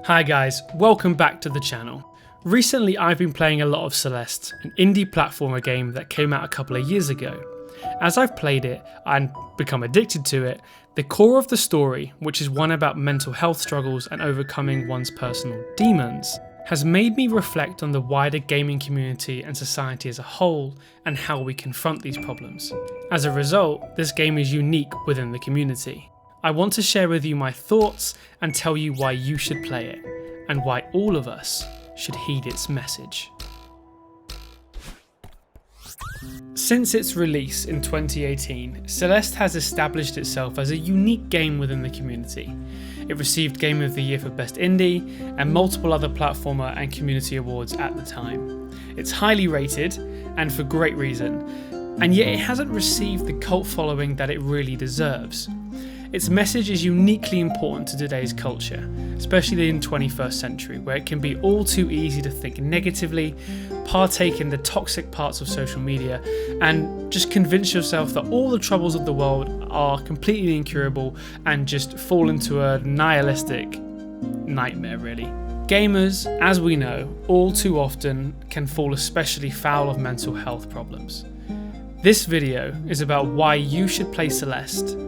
Hi guys, welcome back to the channel. Recently I've been playing a lot of Celeste, an indie platformer game that came out a couple of years ago. As I've played it and become addicted to it, the core of the story, which is one about mental health struggles and overcoming one's personal demons, has made me reflect on the wider gaming community and society as a whole and how we confront these problems. As a result, this game is unique within the community. I want to share with you my thoughts and tell you why you should play it, and why all of us should heed its message. Since its release in 2018, Celeste has established itself as a unique game within the community. It received Game of the Year for Best Indie and multiple other platformer and community awards at the time. It's highly rated, and for great reason, and yet it hasn't received the cult following that it really deserves. Its message is uniquely important to today's culture, especially in the 21st century, where it can be all too easy to think negatively, partake in the toxic parts of social media, and just convince yourself that all the troubles of the world are completely incurable and just fall into a nihilistic nightmare, really. Gamers, as we know, all too often can fall especially foul of mental health problems. This video is about why you should play Celeste,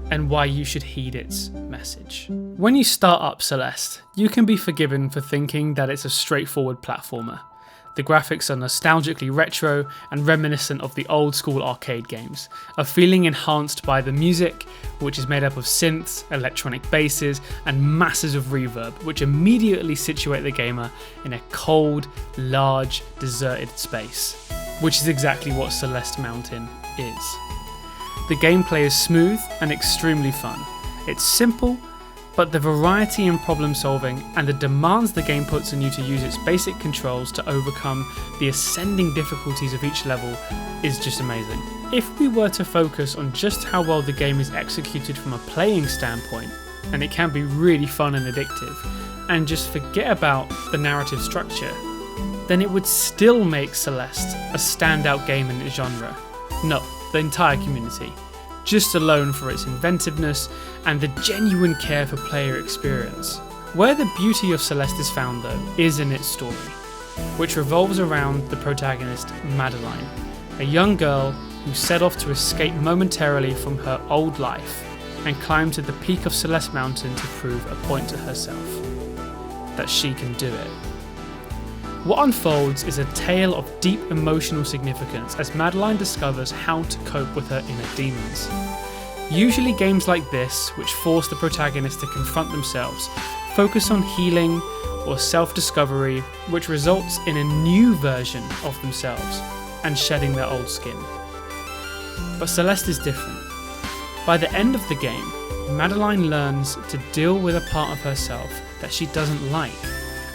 and why you should heed its message. When you start up Celeste, you can be forgiven for thinking that it's a straightforward platformer. The graphics are nostalgically retro and reminiscent of the old school arcade games, a feeling enhanced by the music, which is made up of synths, electronic basses, and masses of reverb, which immediately situate the gamer in a cold, large, deserted space, which is exactly what Celeste Mountain is. The gameplay is smooth and extremely fun. It's simple, but the variety in problem solving and the demands the game puts on you to use its basic controls to overcome the ascending difficulties of each level is just amazing. If we were to focus on just how well the game is executed from a playing standpoint, and it can be really fun and addictive, and just forget about the narrative structure, then it would still make Celeste a standout game in its genre. No, the entire community, just alone for its inventiveness and the genuine care for player experience. Where the beauty of Celeste is found though, is in its story, which revolves around the protagonist Madeline, a young girl who set off to escape momentarily from her old life and climb to the peak of Celeste Mountain to prove a point to herself, that she can do it. What unfolds is a tale of deep emotional significance as Madeline discovers how to cope with her inner demons. Usually games like this, which force the protagonist to confront themselves, focus on healing or self-discovery, which results in a new version of themselves and shedding their old skin. But Celeste is different. By the end of the game, Madeline learns to deal with a part of herself that she doesn't like,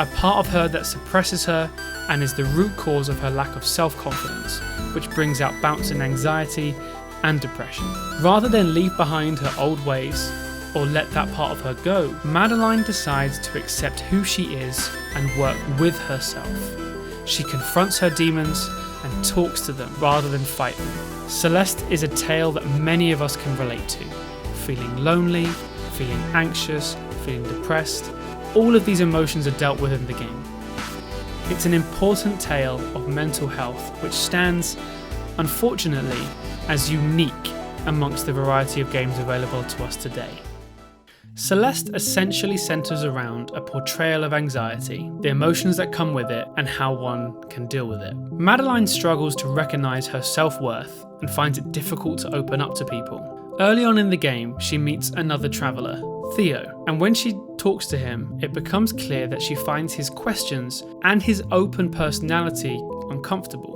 a part of her that suppresses her and is the root cause of her lack of self-confidence, which brings out bouts in anxiety and depression. Rather than leave behind her old ways or let that part of her go, Madeline decides to accept who she is and work with herself. She confronts her demons and talks to them rather than fight them. Celeste is a tale that many of us can relate to. Feeling lonely, feeling anxious, feeling depressed, all of these emotions are dealt with in the game. It's an important tale of mental health which stands, unfortunately, as unique amongst the variety of games available to us today. Celeste essentially centres around a portrayal of anxiety, the emotions that come with it, and how one can deal with it. Madeline struggles to recognise her self-worth and finds it difficult to open up to people. Early on in the game, she meets another traveller, Theo, and when she talks to him, it becomes clear that she finds his questions and his open personality uncomfortable.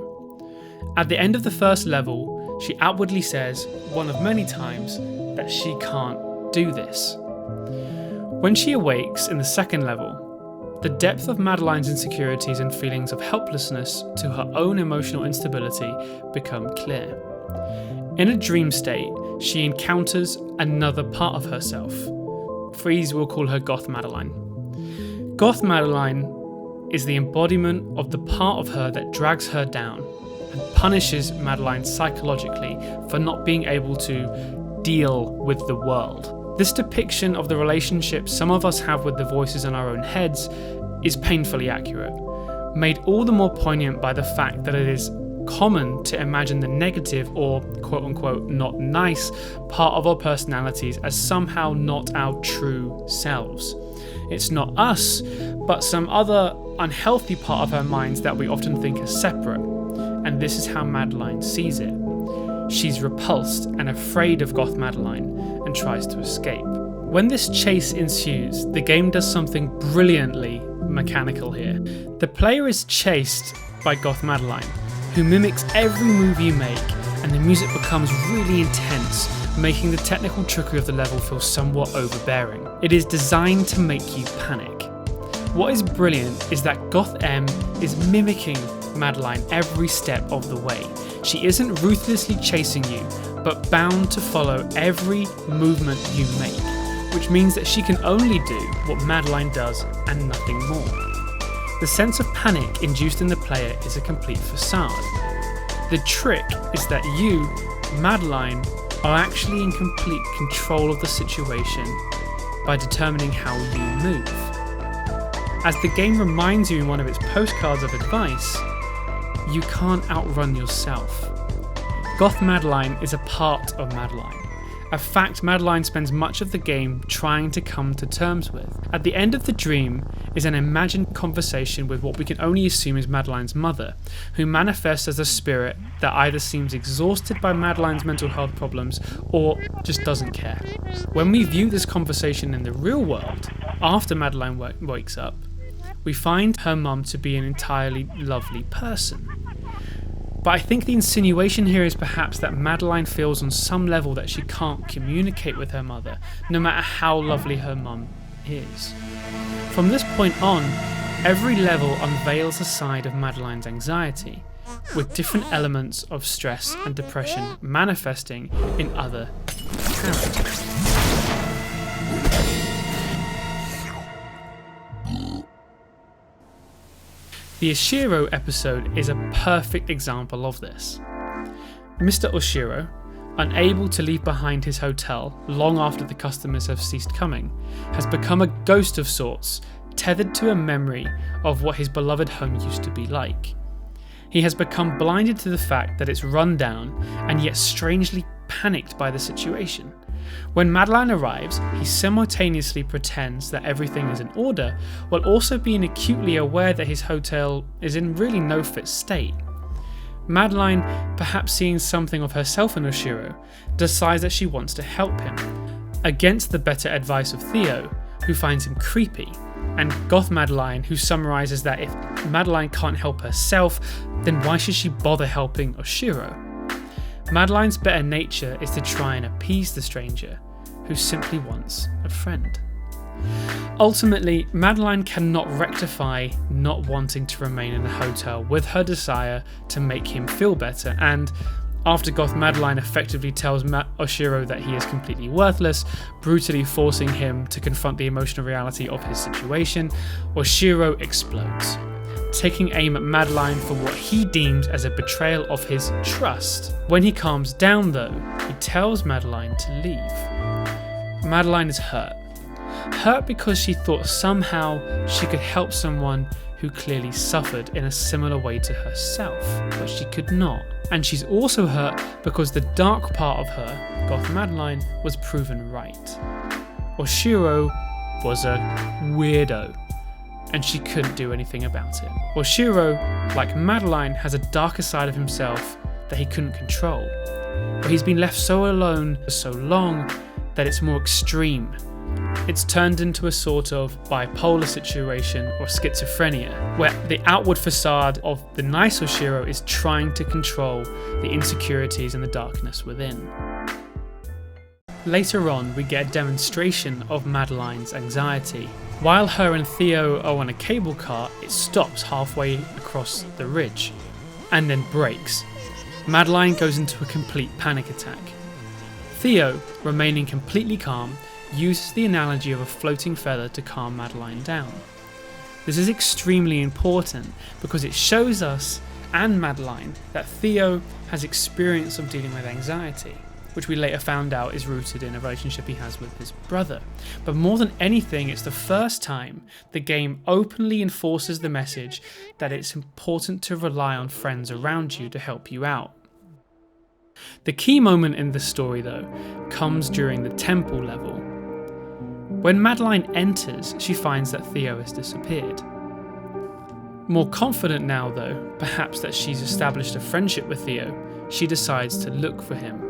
At the end of the first level, she outwardly says, one of many times, that she can't do this. When she awakes in the second level, the depth of Madeline's insecurities and feelings of helplessness to her own emotional instability become clear. In a dream state, she encounters another part of herself. For ease, we'll call her Goth Madeline. Goth Madeline is the embodiment of the part of her that drags her down and punishes Madeline psychologically for not being able to deal with the world. This depiction of the relationship some of us have with the voices in our own heads is painfully accurate, made all the more poignant by the fact that it is common to imagine the negative or quote-unquote not nice part of our personalities as somehow not our true selves. It's not us, but some other unhealthy part of our minds that we often think are separate, and this is how Madeline sees it. She's repulsed and afraid of Goth Madeline and tries to escape. When this chase ensues, the game does something brilliantly mechanical here. The player is chased by Goth Madeline, who mimics every move you make, and the music becomes really intense, making the technical trickery of the level feel somewhat overbearing. It is designed to make you panic. What is brilliant is that Goth M is mimicking Madeline every step of the way. She isn't ruthlessly chasing you, but bound to follow every movement you make, which means that she can only do what Madeline does and nothing more. The sense of panic induced in the player is a complete facade. The trick is that you, Madeline, are actually in complete control of the situation by determining how you move. As the game reminds you in one of its postcards of advice, you can't outrun yourself. Goth Madeline is a part of Madeline, a fact Madeline spends much of the game trying to come to terms with. At the end of the dream is an imagined conversation with what we can only assume is Madeline's mother, who manifests as a spirit that either seems exhausted by Madeline's mental health problems or just doesn't care. When we view this conversation in the real world, after Madeline wakes up, we find her mum to be an entirely lovely person. But I think the insinuation here is perhaps that Madeline feels on some level that she can't communicate with her mother, no matter how lovely her mum is. From this point on, every level unveils a side of Madeline's anxiety, with different elements of stress and depression manifesting in other characters. The Oshiro episode is a perfect example of this. Mr. Oshiro, unable to leave behind his hotel long after the customers have ceased coming, has become a ghost of sorts, tethered to a memory of what his beloved home used to be like. He has become blinded to the fact that it's run down and yet strangely panicked by the situation. When Madeline arrives, he simultaneously pretends that everything is in order, while also being acutely aware that his hotel is in really no fit state. Madeline, perhaps seeing something of herself in Oshiro, decides that she wants to help him, against the better advice of Theo, who finds him creepy, and Goth Madeline, who summarises that if Madeline can't help herself, then why should she bother helping Oshiro? Madeline's better nature is to try and appease the stranger, who simply wants a friend. Ultimately, Madeline cannot rectify not wanting to remain in the hotel with her desire to make him feel better, and after Goth Madeline effectively tells Oshiro that he is completely worthless, brutally forcing him to confront the emotional reality of his situation, Oshiro explodes, taking aim at Madeline for what he deems as a betrayal of his trust. When he calms down though, he tells Madeline to leave. Madeline is hurt. Hurt because she thought somehow she could help someone who clearly suffered in a similar way to herself, but she could not. And she's also hurt because the dark part of her, Goth Madeline, was proven right. Oshiro was a weirdo, and she couldn't do anything about it. Oshiro, like Madeline, has a darker side of himself that he couldn't control, but he's been left so alone for so long that it's more extreme. It's turned into a sort of bipolar situation or schizophrenia, where the outward facade of the nice Oshiro is trying to control the insecurities and the darkness within. Later on, we get a demonstration of Madeline's anxiety. While her and Theo are on a cable car, it stops halfway across the ridge, and then brakes. Madeline goes into a complete panic attack. Theo, remaining completely calm, uses the analogy of a floating feather to calm Madeline down. This is extremely important because it shows us and Madeline that Theo has experience of dealing with anxiety. which we later found out is rooted in a relationship he has with his brother. But more than anything, it's the first time the game openly enforces the message that it's important to rely on friends around you to help you out. The key moment in the story, though, comes during the temple level. When Madeline enters, she finds that Theo has disappeared. More confident now, though, perhaps that she's established a friendship with Theo, she decides to look for him.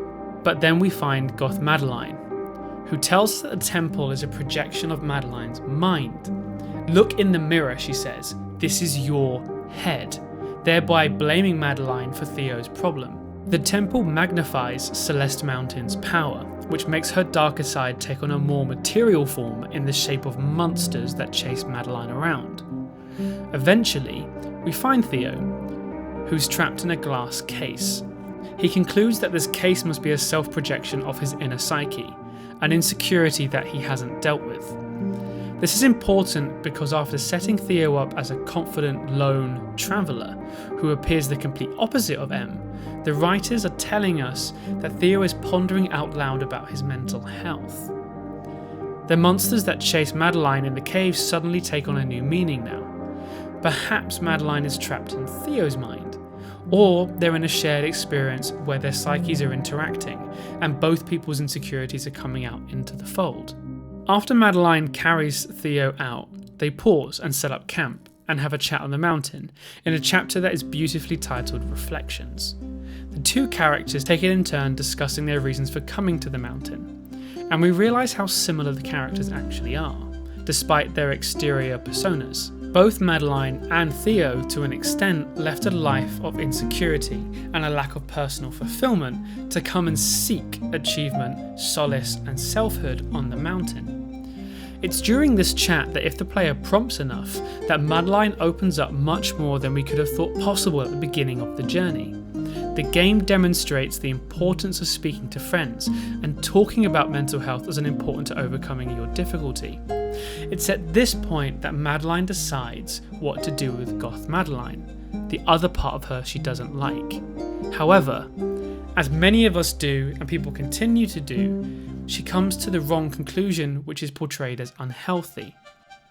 But then we find Goth Madeline, who tells us that the temple is a projection of Madeline's mind. Look in the mirror, she says, this is your head, thereby blaming Madeline for Theo's problem. The temple magnifies Celeste Mountain's power, which makes her darker side take on a more material form in the shape of monsters that chase Madeline around. Eventually, we find Theo, who's trapped in a glass case. He concludes that this case must be a self-projection of his inner psyche, an insecurity that he hasn't dealt with. This is important because after setting Theo up as a confident lone traveller who appears the complete opposite of M, the writers are telling us that Theo is pondering out loud about his mental health. The monsters that chase Madeline in the cave suddenly take on a new meaning now. Perhaps Madeline is trapped in Theo's mind, or they're in a shared experience where their psyches are interacting and both people's insecurities are coming out into the fold. After Madeline carries Theo out, they pause and set up camp and have a chat on the mountain in a chapter that is beautifully titled Reflections. The two characters take it in turn discussing their reasons for coming to the mountain, and we realise how similar the characters actually are, despite their exterior personas. Both Madeline and Theo, to an extent, left a life of insecurity and a lack of personal fulfillment to come and seek achievement, solace and selfhood on the mountain. It's during this chat that if the player prompts enough, that Madeline opens up much more than we could have thought possible at the beginning of the journey. The game demonstrates the importance of speaking to friends and talking about mental health as an important to overcoming your difficulty. It's at this point that Madeline decides what to do with Goth Madeline, the other part of her she doesn't like. However, as many of us do and people continue to do, she comes to the wrong conclusion, which is portrayed as unhealthy.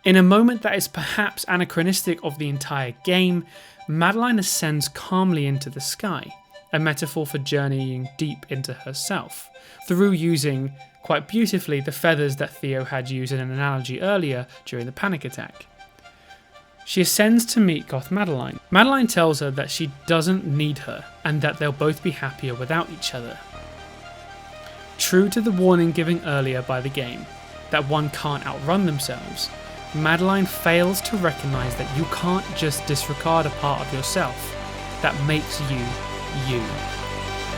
In a moment that is perhaps anachronistic of the entire game, Madeline ascends calmly into the sky, a metaphor for journeying deep into herself, through using, quite beautifully, the feathers that Theo had used in an analogy earlier during the panic attack. She ascends to meet Goth Madeline. Madeline tells her that she doesn't need her and that they'll both be happier without each other. True to the warning given earlier by the game, that one can't outrun themselves, Madeline fails to recognise that you can't just disregard a part of yourself that makes you, you.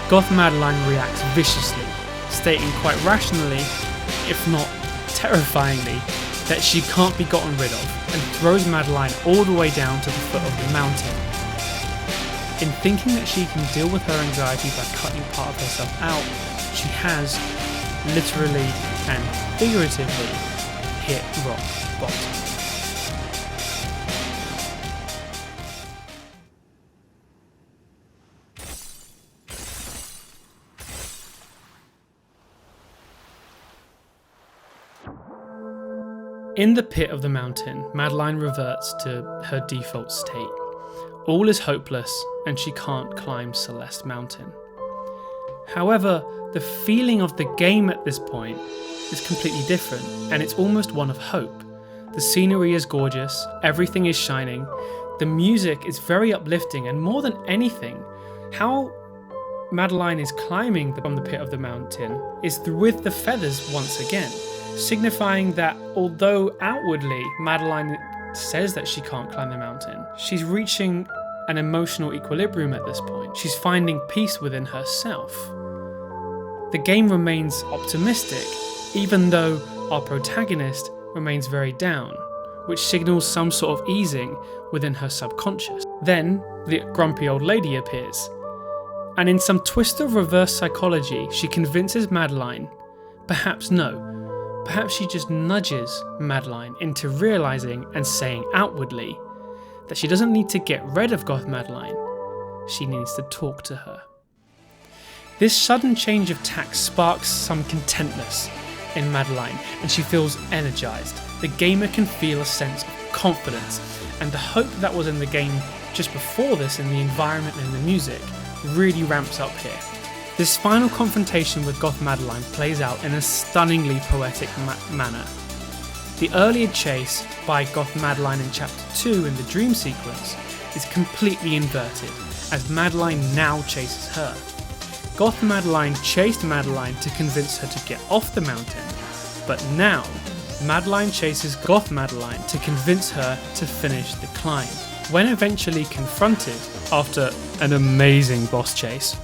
Goth Madeline reacts viciously, stating quite rationally, if not terrifyingly, that she can't be gotten rid of, and throws Madeline all the way down to the foot of the mountain. In thinking that she can deal with her anxiety by cutting part of herself out, she has, literally and figuratively, hit rock bottom. In the pit of the mountain, Madeline reverts to her default state. All is hopeless and she can't climb Celeste Mountain. However, the feeling of the game at this point is completely different, and it's almost one of hope. The scenery is gorgeous, everything is shining, the music is very uplifting, and more than anything, how Madeline is climbing from the pit of the mountain is with the feathers once again, signifying that although outwardly Madeline says that she can't climb the mountain, she's reaching an emotional equilibrium at this point. She's finding peace within herself. The game remains optimistic, even though our protagonist remains very down, which signals some sort of easing within her subconscious. Then, the grumpy old lady appears, and in some twist of reverse psychology, she convinces Madeline, perhaps she just nudges Madeline into realising and saying outwardly that she doesn't need to get rid of Goth Madeline, she needs to talk to her. This sudden change of tack sparks some contentness in Madeline, and she feels energised. The gamer can feel a sense of confidence, and the hope that was in the game just before this, in the environment and the music, really ramps up here. This final confrontation with Goth Madeline plays out in a stunningly poetic manner. The earlier chase by Goth Madeline in Chapter 2 in the dream sequence is completely inverted, as Madeline now chases her. Goth Madeline chased Madeline to convince her to get off the mountain, but now Madeline chases Goth Madeline to convince her to finish the climb. When eventually confronted, after an amazing boss chase,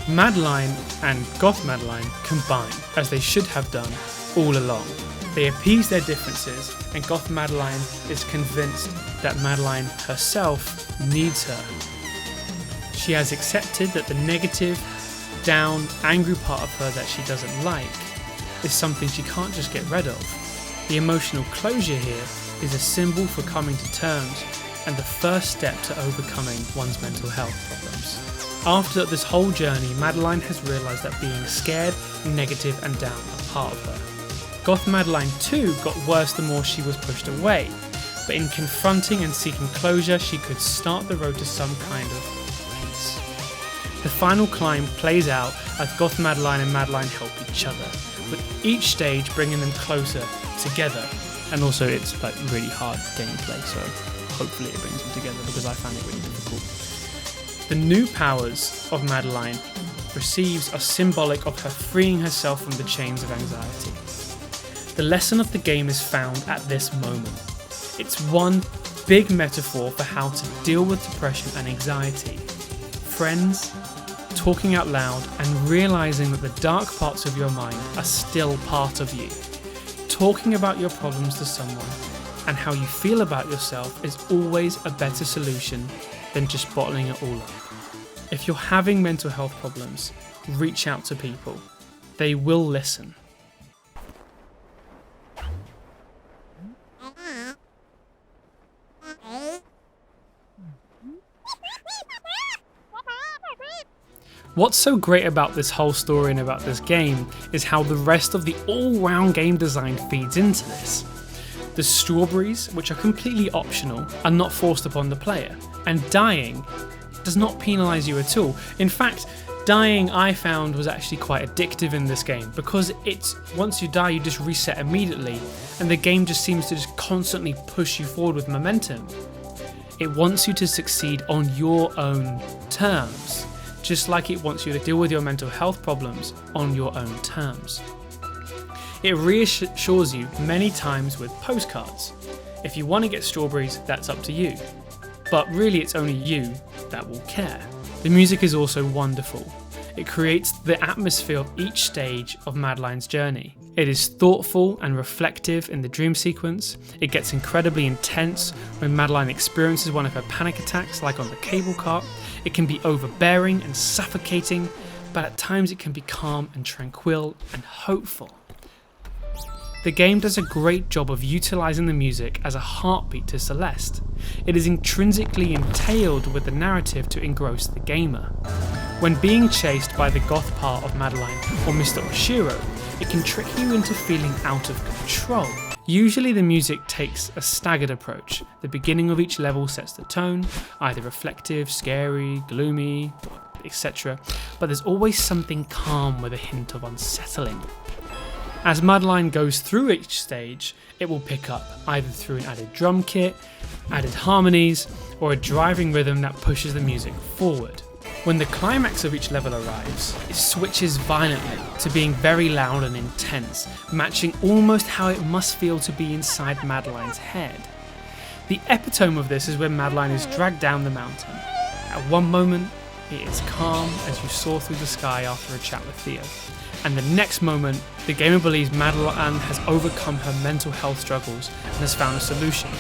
Madeline and Goth Madeline combine, as they should have done all along. They appease their differences, and Goth Madeline is convinced that Madeline herself needs her. She has accepted that the negative, down, angry part of her that she doesn't like is something she can't just get rid of. The emotional closure here is a symbol for coming to terms and the first step to overcoming one's mental health problems. After this whole journey, Madeline has realised that being scared, negative and down are part of her. Goth Madeline too got worse the more she was pushed away, but in confronting and seeking closure, she could start the road to some kind of peace. The final climb plays out as Goth Madeline and Madeline help each other, with each stage bringing them closer together. And also it's like really hard gameplay, so hopefully it brings them together, because I found it really difficult. The new powers of Madeline receives are symbolic of her freeing herself from the chains of anxiety. The lesson of the game is found at this moment. It's one big metaphor for how to deal with depression and anxiety. Friends, talking out loud and realising that the dark parts of your mind are still part of you. Talking about your problems to someone and how you feel about yourself is always a better solution than just bottling it all up. If you're having mental health problems, reach out to people. They will listen. What's so great about this whole story and about this game is how the rest of the all-round game design feeds into this. The strawberries, which are completely optional, are not forced upon the player, and dying does not penalise you at all. In fact, dying I found was actually quite addictive in this game, because it's once you die you just reset immediately, and the game just seems to just constantly push you forward with momentum. It wants you to succeed on your own terms, just like it wants you to deal with your mental health problems on your own terms. It reassures you many times with postcards. If you want to get strawberries, that's up to you. But really it's only you that will care. The music is also wonderful. It creates the atmosphere of each stage of Madeline's journey. It is thoughtful and reflective in the dream sequence. It gets incredibly intense when Madeline experiences one of her panic attacks, like on the cable car. It can be overbearing and suffocating, but at times it can be calm and tranquil and hopeful. The game does a great job of utilising the music as a heartbeat to Celeste. It is intrinsically entailed with the narrative to engross the gamer. When being chased by the goth part of Madeline or Mr. Oshiro, it can trick you into feeling out of control. Usually the music takes a staggered approach. The beginning of each level sets the tone, either reflective, scary, gloomy, etc. But there's always something calm with a hint of unsettling. As Madeline goes through each stage, it will pick up, either through an added drum kit, added harmonies, or a driving rhythm that pushes the music forward. When the climax of each level arrives, it switches violently to being very loud and intense, matching almost how it must feel to be inside Madeline's head. The epitome of this is when Madeline is dragged down the mountain. At one moment, it is calm as you soar through the sky after a chat with Theo. And the next moment, the gamer believes Madeline has overcome her mental health struggles and has found a solution.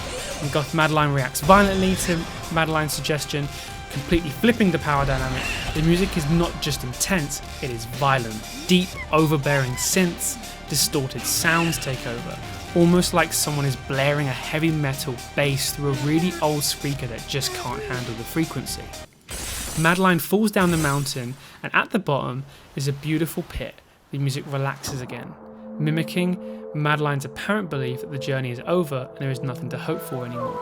And Goth Madeline reacts violently to Madeline's suggestion, completely flipping the power dynamic. The music is not just intense, it is violent. Deep, overbearing synths, distorted sounds take over, almost like someone is blaring a heavy metal bass through a really old speaker that just can't handle the frequency. Madeline falls down the mountain, and at the bottom is a beautiful pit. The music relaxes again, mimicking Madeline's apparent belief that the journey is over and there is nothing to hope for anymore.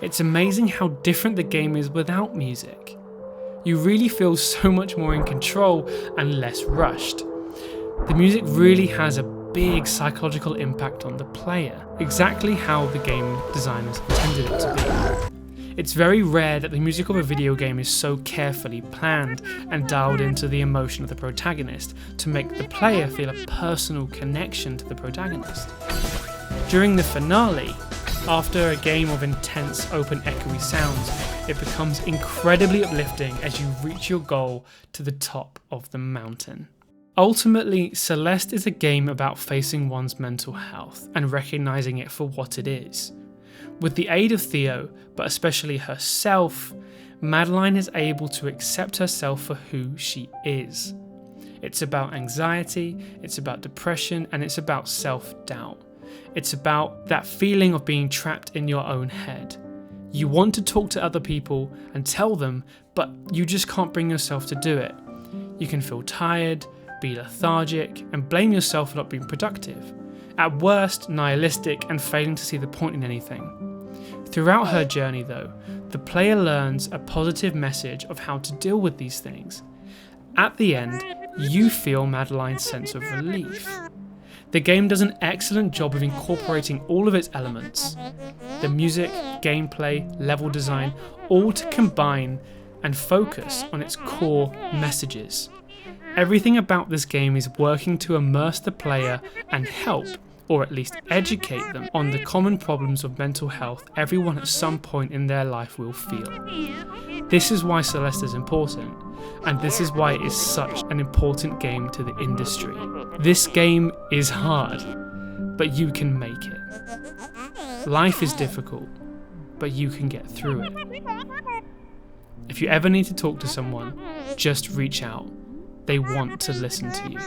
It's amazing how different the game is without music. You really feel so much more in control and less rushed. The music really has a big psychological impact on the player, exactly how the game designers intended it to be. It's very rare that the music of a video game is so carefully planned and dialed into the emotion of the protagonist to make the player feel a personal connection to the protagonist. During the finale, after a game of intense open echoey sounds, it becomes incredibly uplifting as you reach your goal to the top of the mountain. Ultimately, Celeste is a game about facing one's mental health and recognising it for what it is. With the aid of Theo, but especially herself, Madeline is able to accept herself for who she is. It's about anxiety, it's about depression, and it's about self-doubt. It's about that feeling of being trapped in your own head. You want to talk to other people and tell them, but you just can't bring yourself to do it. You can feel tired, be lethargic, and blame yourself for not being productive. At worst, nihilistic and failing to see the point in anything. Throughout her journey though, the player learns a positive message of how to deal with these things. At the end, you feel Madeline's sense of relief. The game does an excellent job of incorporating all of its elements. The music, gameplay, level design, all to combine and focus on its core messages. Everything about this game is working to immerse the player and help, or at least educate them, on the common problems of mental health everyone at some point in their life will feel. This is why Celeste is important, and this is why it is such an important game to the industry. This game is hard, but you can make it. Life is difficult, but you can get through it. If you ever need to talk to someone, just reach out. They want to listen to you.